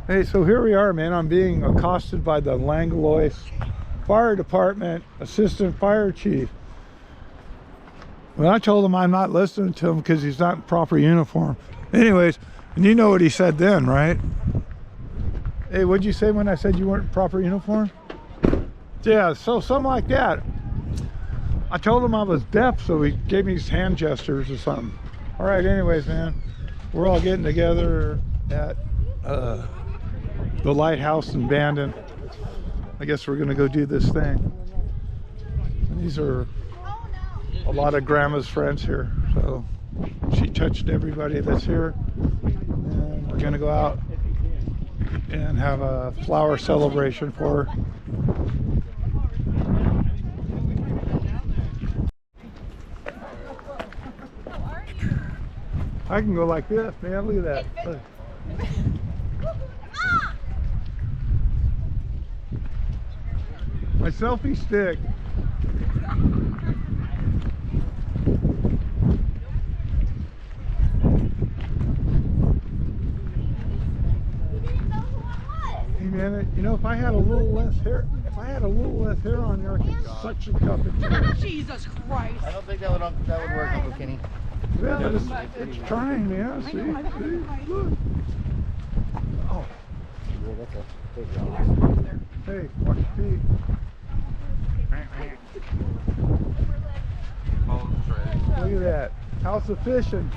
Hey, so here we are, man. I'm being accosted by the Langlois Fire Department Assistant Fire Chief. Well, I told him I'm not listening to him because he's not in proper uniform. Anyways, and you know what he said then, right? Hey, what'd you say when I said you weren't in proper uniform? Yeah, so something like that. I told him I was deaf, so he gave me his hand gestures or something. All right, anyways, man, we're all getting together at the Lighthouse in Bandon. I guess we're gonna go do this thing. And these are a lot of Grandma's friends here, so she touched everybody that's here, and we're gonna go out and have a flower celebration for her. I can go like this, man. Look at that. Look. My selfie stick. Hey man, you know, if I had a little less hair, on there, I could such a cup of tea. Jesus Christ! I don't think that would work, Uncle Kenny. Yeah, it's trying, man. See, look. Oh. Yeah, that's a big one. Hey, watch your feet. Look at that. How's the fishing?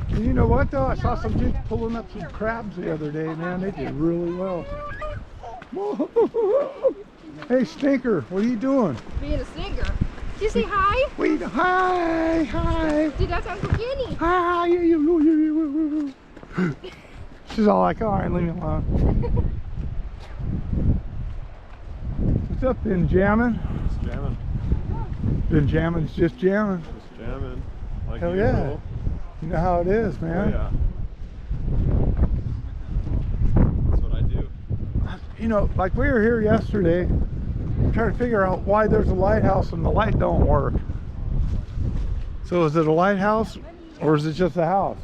And you know what though? I saw some dudes pulling up some crabs the other day, man. They did really well. Hey, Stinker, what are you doing? Being a stinker. Did you say hi? Wait, hi. Dude, that's Uncle Kenny. Hi. She's all like, all right, leave me alone. What's up, been jamming? Just jamming. Been jamming, just jamming. Just jamming. Like Hell usual. yeah. You know how it is, man. Oh, yeah. That's what I do. You know, like we were here yesterday, trying to figure out why there's a lighthouse and the light don't work. So is it a lighthouse or is it just a house?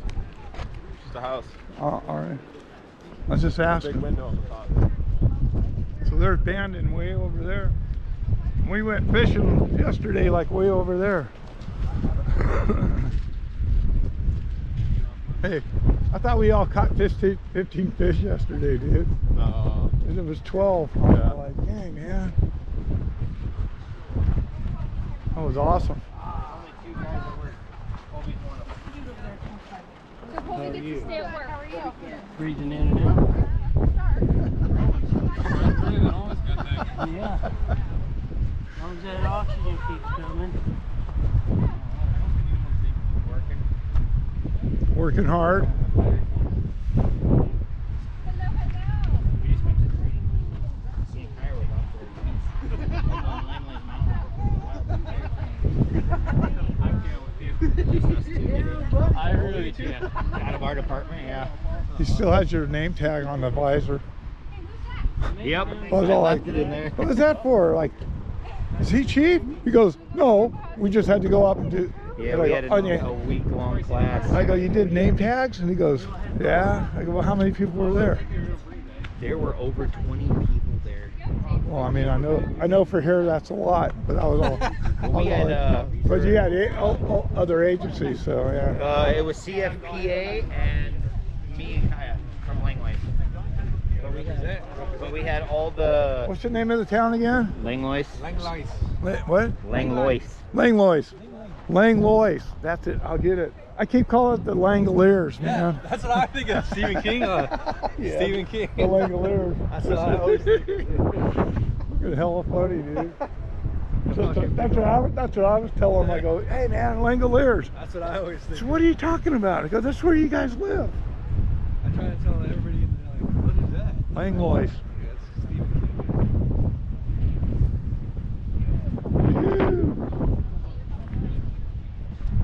Just a house. Oh, all right. I was just Big asking. window on the top. So there's Bandon way over there. We went fishing yesterday, like way over there. Hey, I thought we all caught 15 fish yesterday, dude. No. And it was 12. Yeah. I'm like, dang, man. That was awesome. So Colby gets to stay at work. How are you? Breathing in and out. Breathing, always a good thing. Yeah. As long as that oxygen keeps coming. Working hard. I really can't. Out of our department, yeah. He still has your name tag on the visor. Yep. I was all like, left it in there. what was that for? Like, is he cheap? He goes, no, we just had to go up and do. Yeah, and I we go, had "Oh, a week-long class. I go, you did name tags? And he goes, yeah. I go, well, how many people were there? There were over 20 people there. Well, I mean, I know for here that's a lot, but I was all. Well, we had, but you had other agencies, so yeah. it was CFPA and me and Kaya from Langlois. But we had all the What's the name of the town again? Langlois. What? Langlois. Langlois. Langlois. That's it. I'll get it. I keep calling it the Langoliers, man. That's what I think of. Stephen King. Yeah, Stephen King. The Langoliers. That's what I always think. Good hella funny, dude. That's what I was telling him. I go, hey man, Langoliers. That's what I always think. So what are you talking about? I go, that's where you guys live. I try to tell everybody, and they're like, what is that? Langlois. Yeah, it's Stephen King.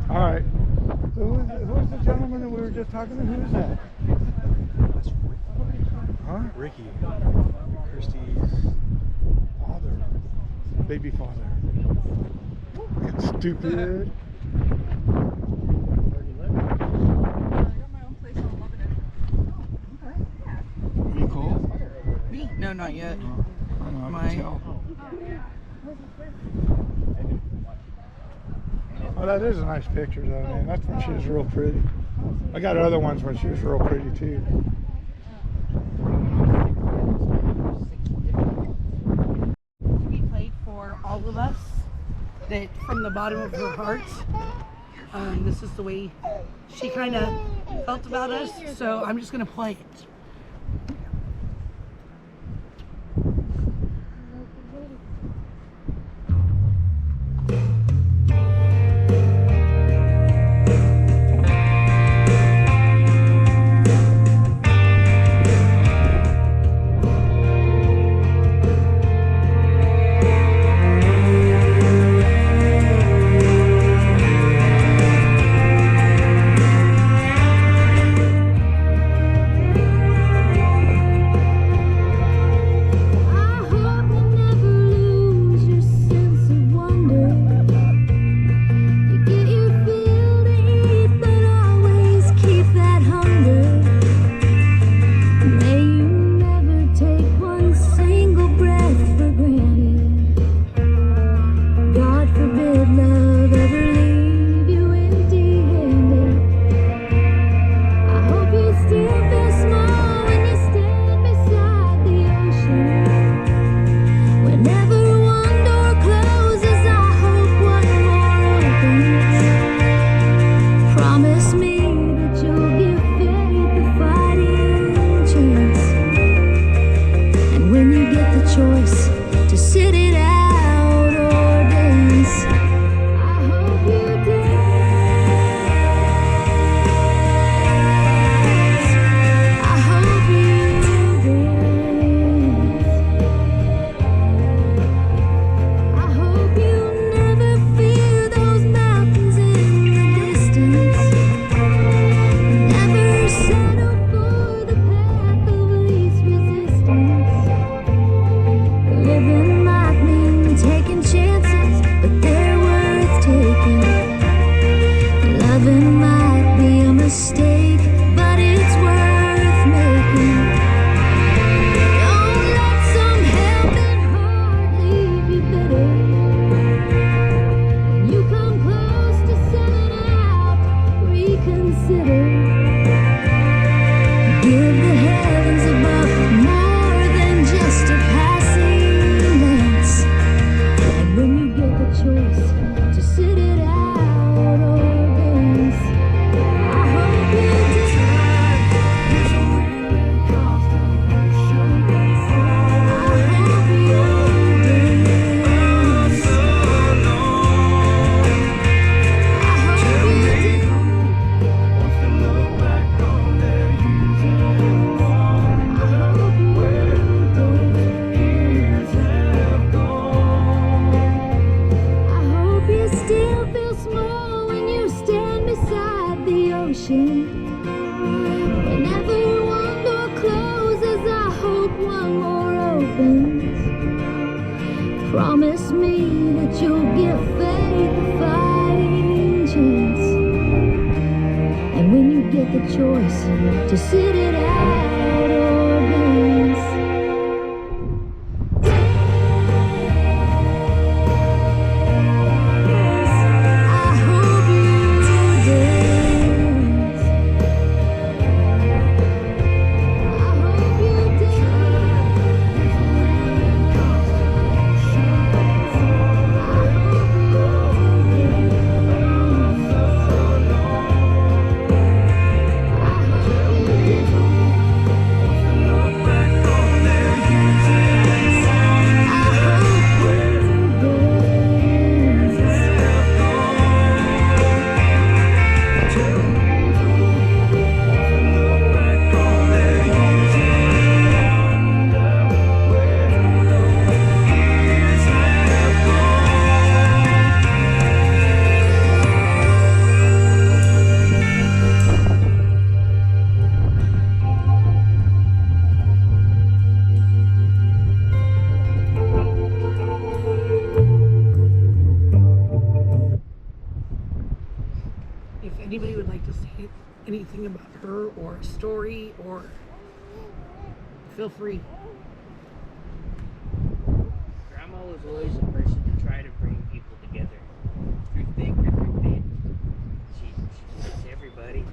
All right. So who's the gentleman that we were just talking to? Who is that? That's Ricky. Huh? Ricky. Kirsty's Father. Baby father. Fucking stupid. I got my own place on Lebanon. not yet. I don't know, I My- can tell. Oh, that is a nice picture though, man. That's when she was real pretty. I got other ones when she was real pretty too. She played for all of us, that from the bottom of her heart. This is the way she kind of felt about us, so I'm just going to play it. Promise me that you'll give faith a fighting chance. And when you get the choice to sit it out or dance, I hope you dance. I hope you If anybody would like to say anything about her or a story, or feel free. was always a person to try to bring people together. Through thick or through thin. She loves everybody.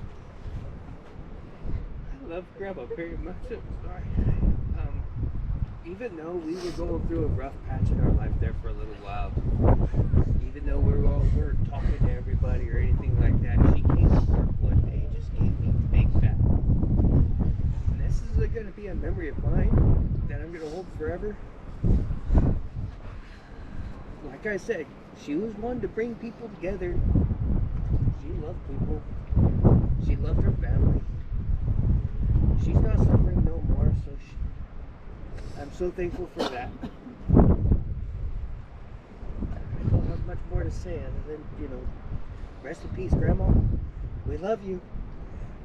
I love Grandma very much. I'm sorry. Even though we were going through a rough patch in our life there for a little while, even though we weren't talking to everybody or anything like that, she came to work one day and just gave me a big fat hug. And this is going to be a memory of mine that I'm going to hold forever. Like I said, she was one to bring people together. She loved people. She loved her family. She's not suffering no more, so I'm so thankful for that. I don't have much more to say other than, rest in peace, Grandma. We love you.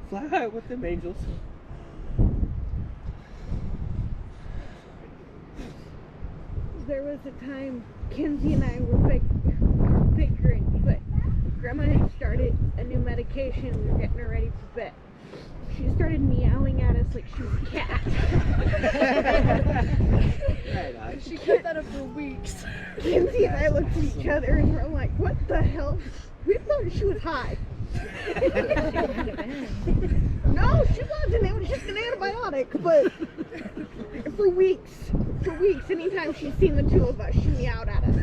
Fly high with them angels. There was a time Kenzie and I were bickering, but Grandma had started a new medication. We were getting her ready for bed. She started meowing at us like she was a cat. She kept that up for weeks. Kenzie and I looked at each other and we're like, what the hell? We thought she was high. No, she wasn't. It was just an antibiotic. But for weeks, anytime she's seen the two of us, she meowed at us.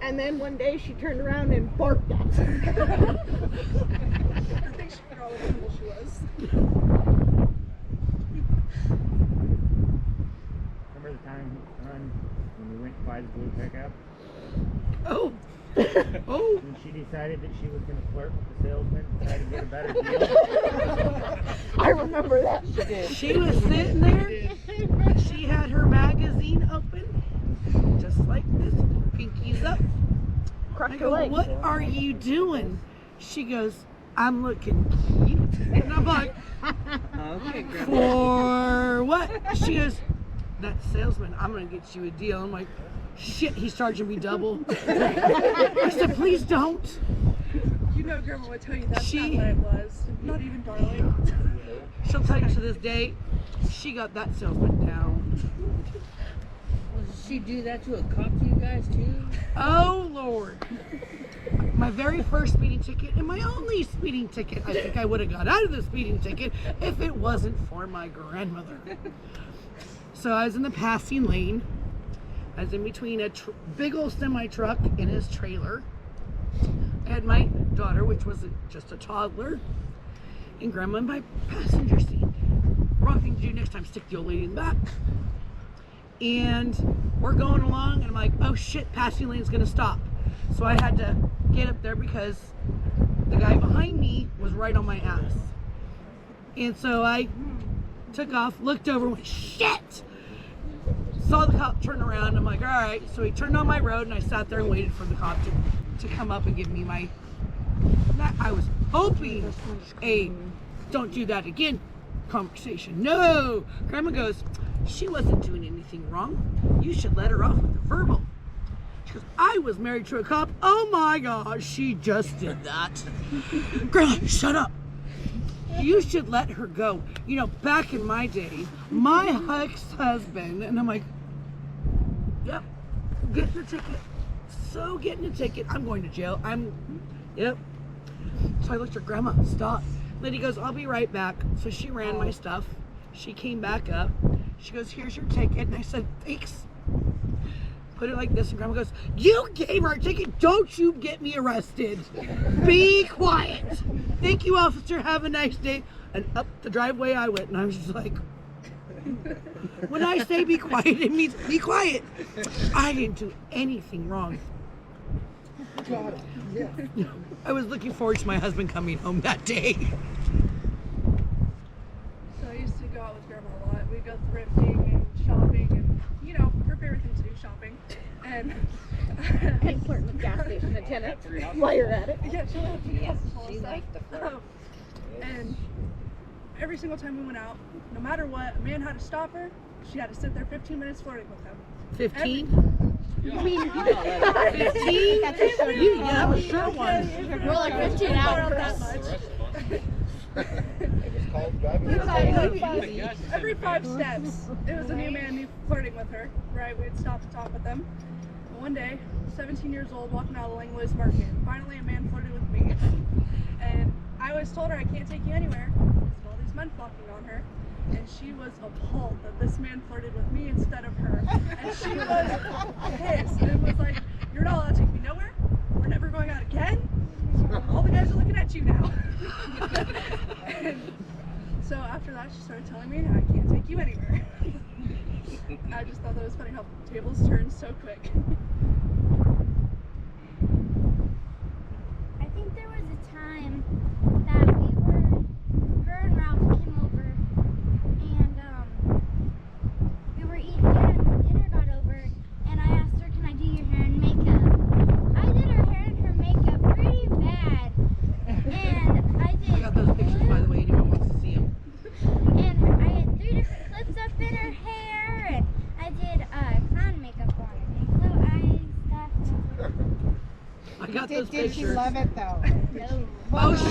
And then one day she turned around and barked at us. I think she forgot what animal she was. Remember the time, Ron, when we went to buy the blue pickup? Oh. Oh. And she decided that she was going to flirt with the salesman and try to get a better deal. I remember that. She did. She was sitting there. She had her magazine open, just like this, pinkies up. I go, what are you doing? She goes, I'm looking cute. And I'm like, Okay, Grandma. for what? She goes, that salesman, I'm going to get you a deal. I'm like, shit, he's charging me double. I said, please don't. You know Grandma would tell you that's She- not what it was. Not even darling. She'll tell you to this day, she got that salesman down. Did she do that to a cop to you guys too? Oh, Lord. My very first speeding ticket and my only speeding ticket. I think I would have got out of the speeding ticket if it wasn't for my grandmother. So I was in the passing lane. I was in between a big old semi truck and his trailer. I had my daughter, which was just a toddler, and Grandma in my passenger seat. Wrong thing to do next time, stick the old lady in the back. And we're going along, and I'm like, oh shit, passing lane's gonna stop. So I had to get up there because the guy behind me was right on my ass. And so I took off, looked over, and went, shit! Saw the cop turn around. I'm like, all right. So he turned on my road, and I sat there and waited for the cop to come up and give me my. I was hoping a don't do that again conversation. No, Grandma goes, she wasn't doing anything wrong. You should let her off with a verbal. She goes, I was married to a cop. Oh my gosh, she just did that. Grandma, shut up. You should let her go. You know, back in my day, my ex-husband, and I'm like, yep, getting a ticket. So getting a ticket. I'm going to jail. Yep. So I looked at Grandma, stop. Lady goes, I'll be right back. So she ran my stuff. She came back up. She goes, here's your ticket. And I said, thanks. Put it like this, and Grandma goes, you gave her a ticket. Don't you get me arrested. Be quiet. Thank you, officer. Have a nice day. And up the driveway I went, and I was just like, when I say be quiet, it means be quiet. I didn't do anything wrong. God, yeah. I was looking forward to my husband coming home that day. So I used to go out with Grandma a lot. We'd go thrifting and shopping and, her favorite thing to do, shopping. And flirting with gas station attendants while you're at it. yeah, she'll have to Yes, all she stuff. liked the flirt. And every single time we went out, no matter what, a man had to stop her. She had to sit there 15 minutes flirting with him. 15? You mean 15? You have a short one. we're like 15 hours. That much. Every 5 steps, it was a new man flirting with her, right? We'd stop to talk with them. one day, 17 years old, walking out of the Langlois Market, finally a man flirted with me. And I always told her I can't take you anywhere because of all these men flocking on her. And she was appalled that this man flirted with me instead of her. And she was pissed and was like, you're not allowed to take me nowhere. We're never going out again. All the guys are looking at you now. And so after that, she started telling me I can't take you anywhere. I just thought that was funny how tables turned so quick. I think there was a time that her and Ralph came over, and we were eating dinner got over, and I asked her, can I do your hair and makeup? I did her hair and her makeup pretty bad, and I did. I got those pictures, by the way, anyone wants to see them. And I had 3 different clips up in her hair, and I did clown makeup on her, and little eyes, stuff. I got those Did pictures. she love it though? No. Oh, she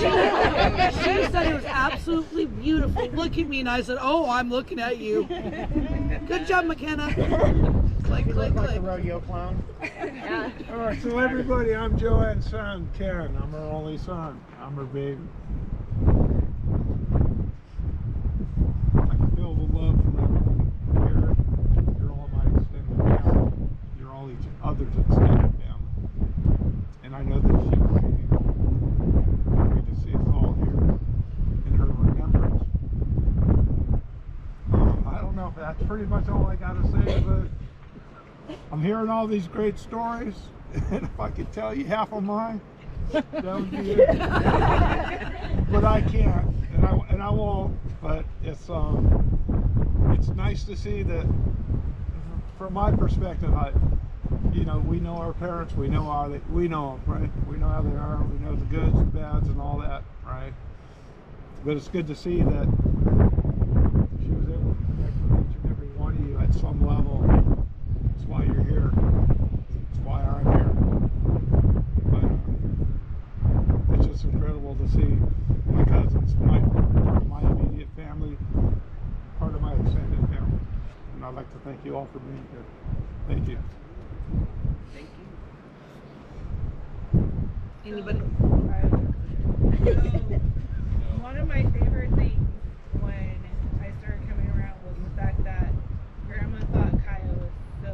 said it was absolutely beautiful. Look at me, and I said, "Oh, I'm looking at you." Good job, McKenna. Click, You click, look like a click. rodeo clown. All right, so everybody, I'm JoAnn's son, Ken. I'm her only son. I'm her baby. I can feel the love from everyone here. You're all my extended family. You're all each other's extended family. And I know that she will be happy to see us all here in her remembrance. I don't know if that's pretty much all I got to say, but I'm hearing all these great stories, and if I could tell you half of mine, that would be it. But I can't, and I won't. But it's nice to see that, from my perspective, we know our parents, we know them, right? We know how they are, we know the goods, the bads, and all that, right? But it's good to see that she was able to connect with each and every one of you at some level. That's why you're here. That's why I'm here. But it's just incredible to see my cousins, part of my immediate family, part of my extended family. And I'd like to thank you all for being here. Thank you. Thank you. Anybody? One of my favorite things when I started coming around was the fact that Grandma thought Kaya was so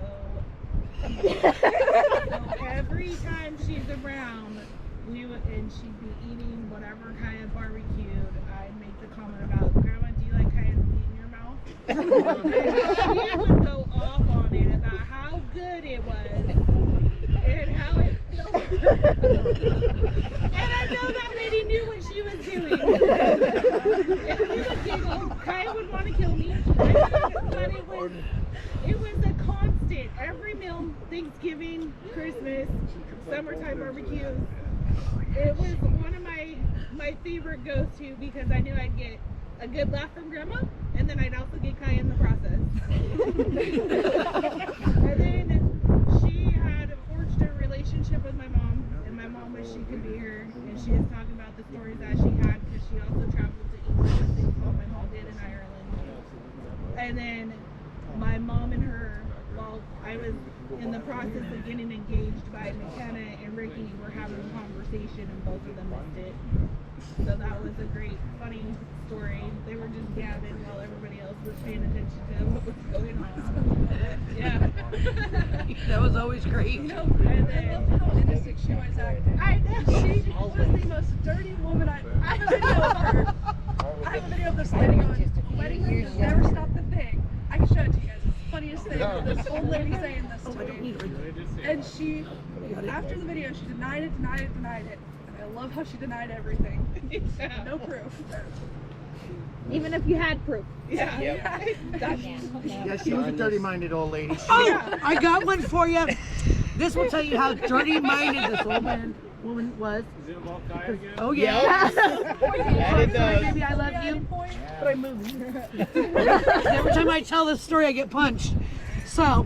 every time she's around, and she'd be eating whatever Kaya barbecued, I'd make the comment about, Grandma, do you like Kaya's meat in your mouth? And she would go off on it about how good it was and how it felt. And I know that lady knew what she was doing. And we would giggle. Kaya would want to kill me. But it was a constant. Every meal, Thanksgiving, Christmas, summertime barbecues. It was one of my favorite go-to because I knew I'd get a good laugh from Grandma, and then I'd also get Kaya in the process. And then she had forged a relationship with my mom, and my mom wished she could be here, and she was talking about the stories that she had because she also traveled to England the same time my mom did in Ireland. And then my mom and her, while I was in the process of getting engaged by McKenna and Ricky, were having a conversation, and both of them missed it. So that was a great, funny story. They were just gabbing while everybody else was paying attention to what was going on. Yeah. That was always great. And then how innocent she was acting. I know. She was the most dirty woman I have a video of her. I have a video of this lady on wedding ring, never stopped the thing. I can show it to you guys. It's the funniest thing. This old lady saying this to me. And she, after the video, she denied it. And I love how she denied everything. No proof. Even if you had proof. Yeah. Yeah, she was a dirty-minded old lady. Oh, I got one for you. This will tell you how dirty-minded this woman was. Is it about Kaya again? Oh yeah. Yeah. Baby, I love you. But I moved. Every time I tell this story, I get punched. So,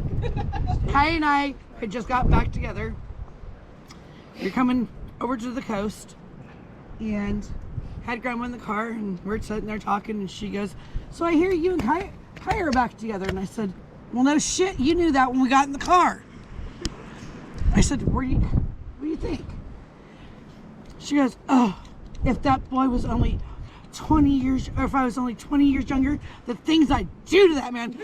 Kaya and I had just got back together. You're coming over to the coast, and had Grandma in the car, and we're sitting there talking, and she goes, "So I hear you and Kaya are back together." And I said, "Well, no shit, you knew that when we got in the car." I said, what do you think? She goes, oh, if that boy was only 20 years, or if I was only 20 years younger, the things I'd do to that man.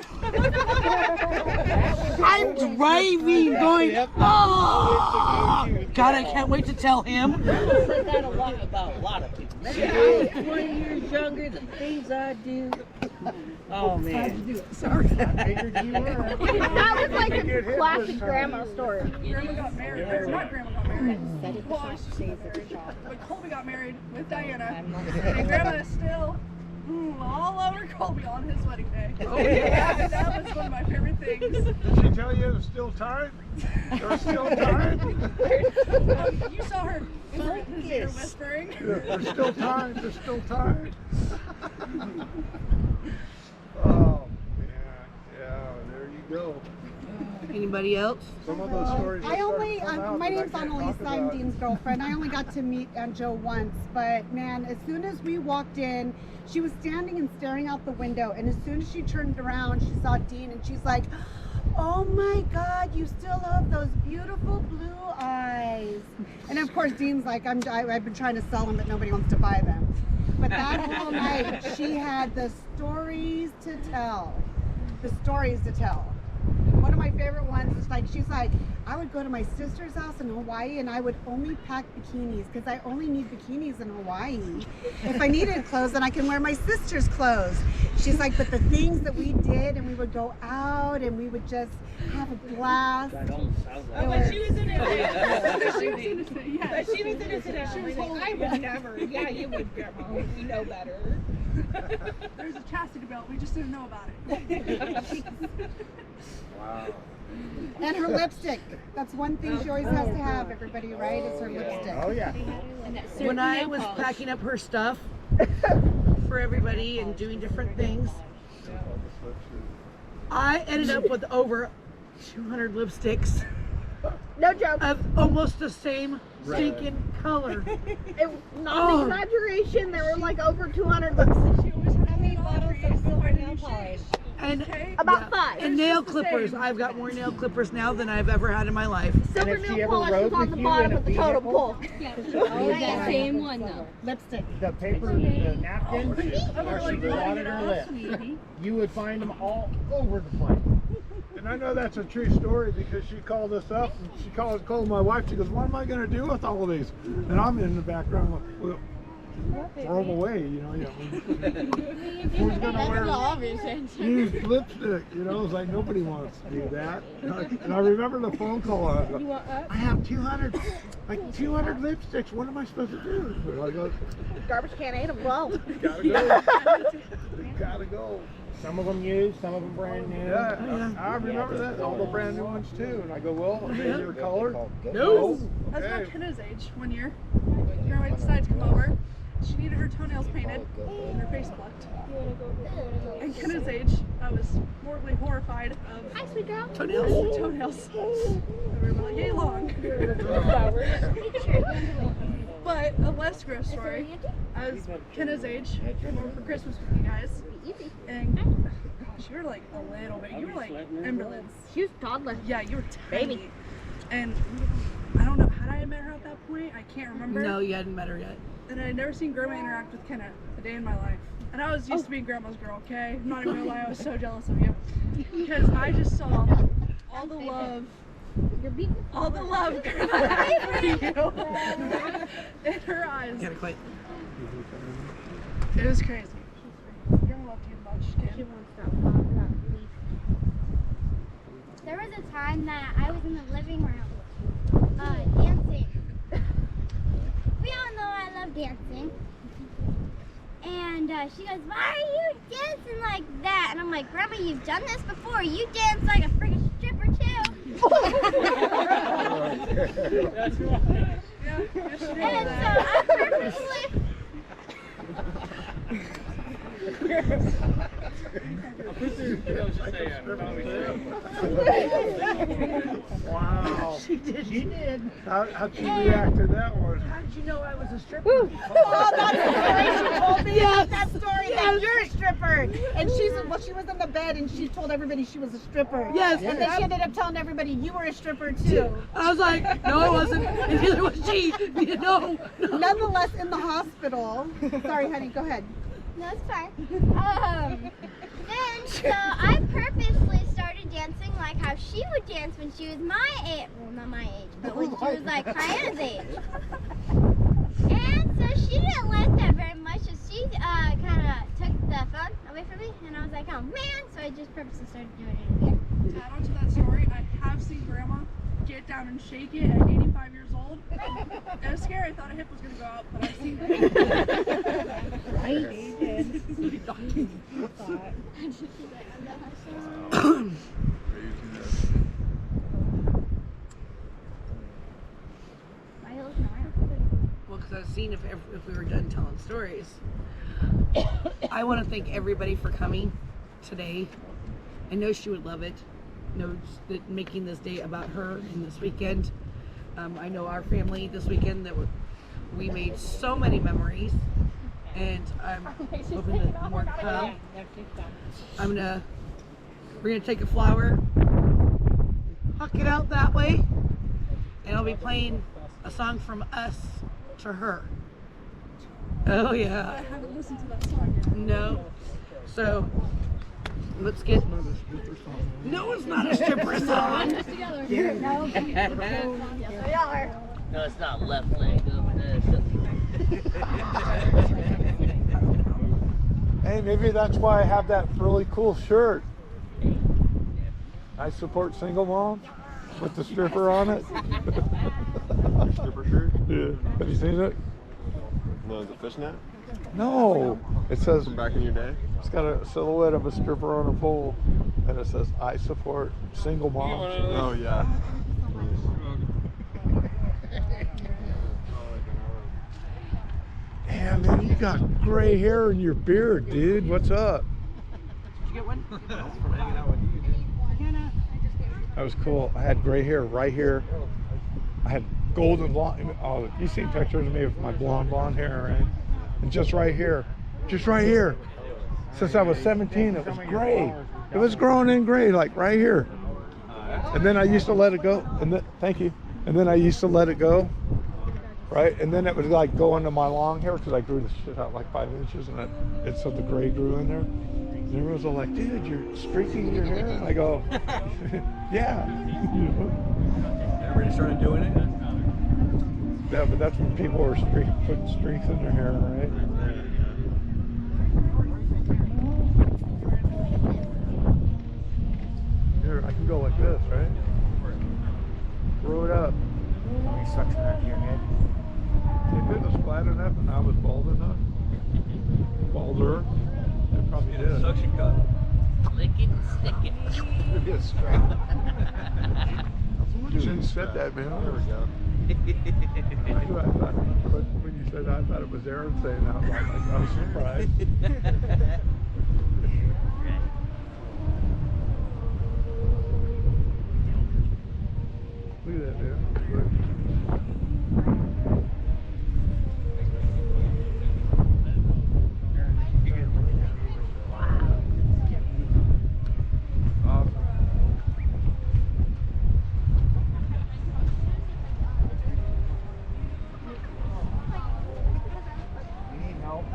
I'm driving, going, oh, God, I can't wait to tell him. Said that a lot about a lot of people. Maybe I was 20 years younger, the things I do. Oh man. Sorry. That was like a classic grandma story. Grandma got married. Or not grandma got married. Well, I should say married. But Colby got married with Diana. And grandma is still all over Colby on his wedding day. Oh, yeah. That was one of my favorite things. Did she tell you it was still time? There's still time? You saw her in his ear whispering. There's still time. There's still time. Oh, yeah, there you go. Anybody else? Some of those stories. I only, my name's Annalisa, I'm Dean's girlfriend. I only got to meet Aunt Jo once, but man, as soon as we walked in, she was standing and staring out the window, and as soon as she turned around, she saw Dean, and she's like, oh my God, you still have those beautiful blue eyes. And of course, Dean's like, I've been trying to sell them, but nobody wants to buy them. But that whole night, she had the stories to tell. The stories to tell. One of my favorite ones is like, she's like, I would go to my sister's house in Hawaii and I would only pack bikinis because I only need bikinis in Hawaii. If I needed clothes, then I can wear my sister's clothes. She's like, but the things that we did, and we would go out and we would just have a blast. That almost sounds like But she was in it. She was innocent, yes. But she was innocent. She was like, I would never. Yeah, you would, Grandma. We know better. There's a chastity belt, we just didn't know about it. Wow. And her lipstick. That's one thing she always has to have, everybody, right? Is her lipstick. Oh yeah. When I was packing up her stuff for everybody and doing different things, I ended up with over 200 lipsticks No joke. of almost the same stinking color. It was not an exaggeration. There were like over 200 lipsticks. She always had any bottles of silver nail polish. And About 5. and nail clippers. I've got more nail clippers now than I've ever had in my life. Silver if she nail ever polish rode was on with the you bottom in a of the totem vehicle? pole. That same one though. Lipstick. The paper, the napkin, where she wadded her lip. You would find them all over the place. And I know that's a true story because she called us up and she called my wife. She goes, what am I going to do with all of these? And I'm in the background like, well, throw them away, you know. Who's going to wear used lipstick? You know, it's like nobody wants to do that. And I remember the phone call. I go, I have 200 lipsticks. What am I supposed to do? And I go, Garbage can ate them. Well, you gotta go. You gotta go. Some of them used, some of them brand new. Yeah, I remember that. All the brand new ones too. And I go, well, are they your color? No. I was about Kenna's age one year. Grandma decided to come over. She needed her toenails painted and her face plucked. And Kenna's age, I was mortally horrified of hi, sweet girl. toenails. They were about yay long. But a less gross story. I was Kenna's age, came over for Christmas with you guys. And gosh, you were like a little bit. You were like Emberlyn's. She was toddler. Yeah, you were tiny. Baby. And I don't know, had I met her at that point? I can't remember. No, you hadn't met her yet. And I had never seen Grandma interact with Kenna a day in my life. And I was used to being Grandma's girl, okay? I'm not even gonna lie, I was so jealous of you. Because I just saw all the love. All the love Grandma had for you in her eyes. Gotta quit. It was crazy. Grandma loved you much, kid. There was a time that I was in the living room dancing. We all know I love dancing. And she goes, why are you dancing like that? And I'm like, Grandma, you've done this before. You dance like a freaking stripper too. That's right. Yeah, yes, she did. And so I purposely... Wow. She did. How'd she react to that one? you know I was a stripper? Oh, that's the story she told me. Yes. That story that you're a stripper. And she was in the bed and she told everybody she was a stripper. Yes. And then she ended up telling everybody you were a stripper too. I was like, no, I wasn't. And neither was she. No. Nonetheless, in the hospital. Sorry, honey, go ahead. No, it's fine. Then, so I purposely started dancing like how she would dance when she was my age. Well, not my age, but when she was like Cheyenne's age. And so she didn't like that very much, so she kind of took the phone away from me, and I was like, oh man, so I just purposely started doing it again. To add on to that story, I have seen Grandma get down and shake it at 85 years old. It was scary. I thought a hip was going to go out, but I've seen it. Well, because I've seen if we were done telling stories. I want to thank everybody for coming today. I know she would love it. Knows that making this day about her and this weekend. I know our family this weekend that we made so many memories, and I'm hoping that more come. We're gonna take a flower, huck it out that way, and I'll be playing a song from us to her. Oh yeah. I haven't listened to that song yet. No. So let's get. No, it's not a stripper song. No, it's not left leg over there. Hey, maybe that's why I have that really cool shirt. I support single moms with the stripper on it. Stripper shirt? Yeah. Have you seen it? No, the fishnet? No. It says From back in your day? it's got a silhouette of a stripper on a pole, and it says I support single moms. Oh yeah. Damn, man, you got gray hair in your beard, dude. What's up? Did you get one? That was cool. I had gray hair right here. I had golden blonde. Oh, you've seen pictures of me with my blonde hair, right? And just right here. Since I was 17, it was gray. It was growing in gray, like right here. And then I used to let it go. Thank you. And then I used to let it go. Right? And then it would like go into my long hair because I grew the shit out like 5 inches, and so the gray grew in there. And everyone's all like, dude, you're streaking your hair. And I go, yeah. Everybody started doing it? Yeah, but that's when people were putting streaks in their hair, right? Here, I can go like this, right? Throw it up. You suction that to your head. If it was flat enough and I was bald enough, balder, it probably did. Suction cup. Lick it and stick it. Maybe a strap. You shouldn't have said that, man. There we go. When you said that, I thought it was Aaron saying that. I was surprised. Look at that, man. Look. Awesome. You need help?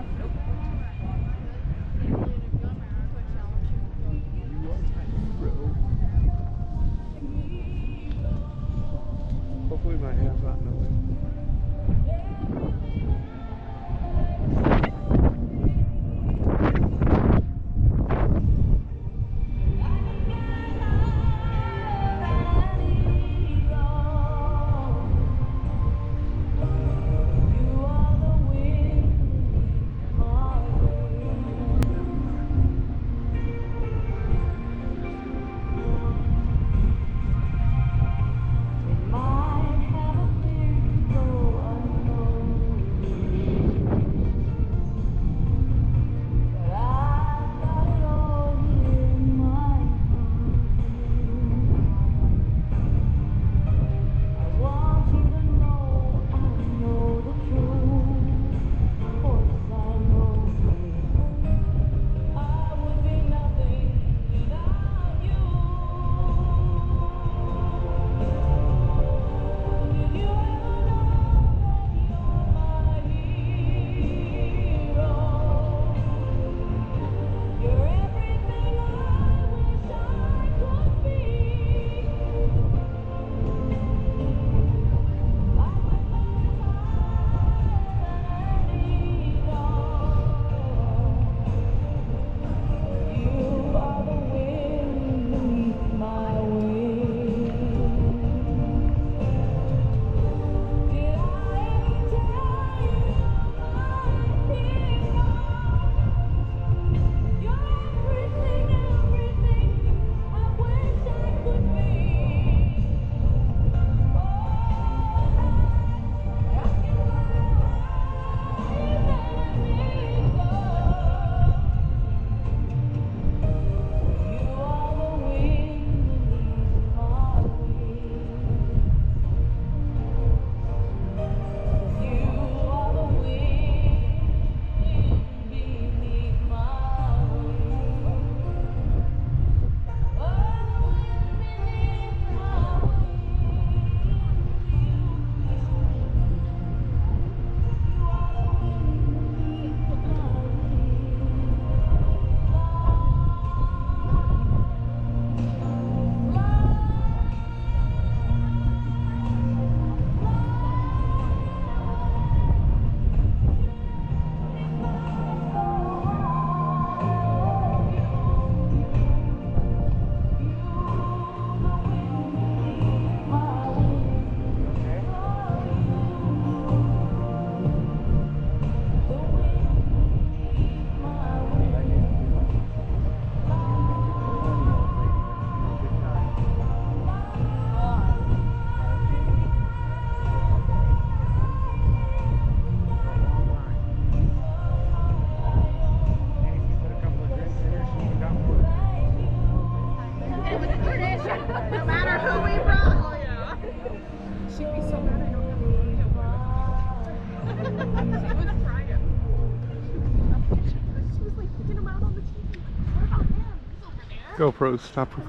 what we brought. Oh yeah. She'd be so mad I don't have a video. She was crying. She was like picking him out on the TV. What about him? He's over there. GoPro, stop recording.